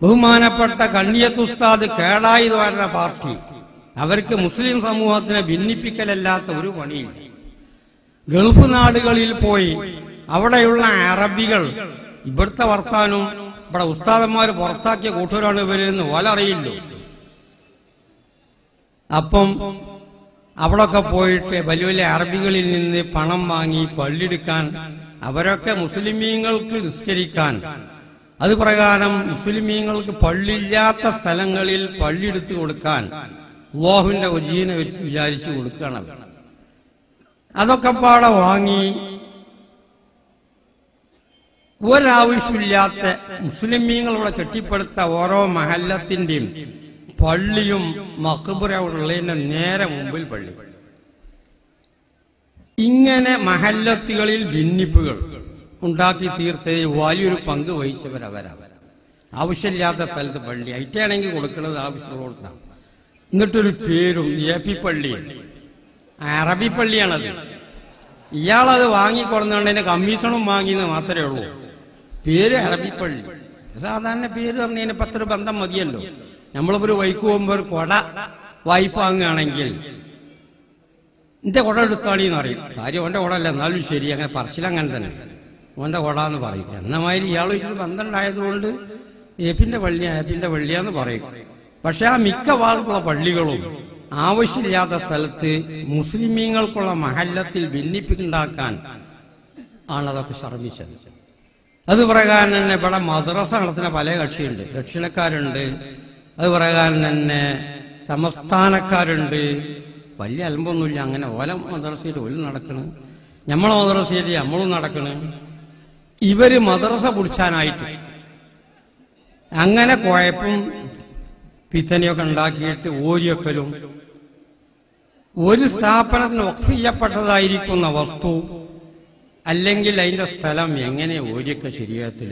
ബഹുമാനപ്പെട്ട കണ്ണിയത്ത് ഉസ്താദ് കേടായി വരുന്ന പാർട്ടി അവർക്ക് മുസ്ലിം സമൂഹത്തിനെ ഭിന്നിപ്പിക്കലല്ലാത്ത ഒരു പണിയില്ല. ഗൾഫ് നാടുകളിൽ പോയി അവിടെയുള്ള അറബികൾ ഇവിടുത്തെ വർത്താനവും ഇവിടെ ഉസ്താദന്മാർ പുറത്താക്കിയ കൂട്ടരാണ് ഇവരെന്ന് ഓലറിയില്ലോ. അപ്പം അവിടൊക്കെ പോയിട്ട് വലിയ വലിയ അറബികളിൽ നിന്ന് പണം വാങ്ങി പള്ളിയെടുക്കാൻ, അവരൊക്കെ മുസ്ലിമീങ്ങൾക്ക് നിസ്കരിക്കാൻ, അത് പ്രകാരം മുസ്ലിമീങ്ങൾക്ക് പള്ളിയില്ലാത്ത സ്ഥലങ്ങളിൽ പള്ളിയെടുത്ത് കൊടുക്കാൻ അല്ലാഹുവിന്റെ വജീനെ വെച്ച് വിചാരിച്ചു കൊടുക്കണം. അതൊക്കെ പാടെ വാങ്ങി ഒരാവശ്യമില്ലാത്ത മുസ്ലിമീങ്ങളുടെ കെട്ടിപ്പടുത്ത ഓരോ മഹല്ലത്തിന്റെയും പള്ളിയും മഖ്ബറയുള്ളതിന്റെ നേരെ മുമ്പിൽ പള്ളി. ഇങ്ങനെ മഹല്ലത്തുകളിൽ ഭിന്നിപ്പുകൾ ഉണ്ടാക്കി തീർത്തതിൽ വലിയൊരു പങ്ക് വഹിച്ചവരവരവർ. ആവശ്യമില്ലാത്ത സ്ഥലത്ത് പള്ളി അയിട്ടാണെങ്കിൽ കൊടുക്കുന്നത് ആവശ്യമുള്ളതാണ്. എന്നിട്ടൊരു പേരും AP പള്ളി, അറബി പള്ളിയാണത്. ഇയാളത് വാങ്ങിക്കൊടുന്നതിന് കമ്മീഷനും വാങ്ങിയെന്ന് മാത്രമേ ഉള്ളൂ. പേര് അറബി പള്ളി. സാധാരണ പേര് പറഞ്ഞതിന് പത്തൊരു ബന്ധം മതിയല്ലോ. നമ്മളിപ്പോ ഒരു വൈക്ക് പോകുമ്പോ ഒരു കൊട വായ്പ വാങ്ങുകയാണെങ്കിൽ എന്റെ കുട എടുത്താണീന്ന് പറയും. കാര്യം ഓന്റെ കുട അല്ല, എന്നാലും ശരി, അങ്ങനെ പറച്ചിലങ്ങനെ തന്നെ ഓന്റെ കുട എന്ന് പറയും. എന്നമാതിരി ഇയാളൊരു ബന്ധം ഉണ്ടായതുകൊണ്ട് ഏപ്പിന്റെ പള്ളിയാന്ന് പറയും. പക്ഷെ ആ മിക്ക ഭാഗത്തുള്ള പള്ളികളും ആവശ്യമില്ലാത്ത സ്ഥലത്ത് മുസ്ലിമീങ്ങൾക്കുള്ള മഹല്ലത്തിൽ ഭിന്നിപ്പുണ്ടാക്കാൻ ആണതൊക്കെ ശ്രമിച്ചത്. അത് പ്രകാരം തന്നെ ഇവിടെ മദ്രസ നടത്തുന്ന പല കക്ഷിയുണ്ട്. ദക്ഷിണക്കാരുണ്ട്, അത് പ്രകാരം തന്നെ സംസ്ഥാനക്കാരുണ്ട്. വലിയ അലമ്പൊന്നുമില്ല. അങ്ങനെ ഓല മദ്രസയിൽ ഓലും നടക്കണ്, നമ്മളെ മദ്രസയിൽ നമ്മളും നടക്കണ്. ഇവര് മദ്രസ കുടിച്ചാനായിട്ട് അങ്ങനെ കുഴപ്പം പിത്തനെയൊക്കെ ഉണ്ടാക്കിയിട്ട് ഓരിയൊക്കലും, ഒരു സ്ഥാപനത്തിന് വഖഫ് ചെയ്യപ്പെട്ടതായിരിക്കുന്ന വസ്തു അല്ലെങ്കിൽ അതിന്റെ സ്ഥലം എങ്ങനെ ഓരിയൊക്കെ ശരീഅത്തിൽ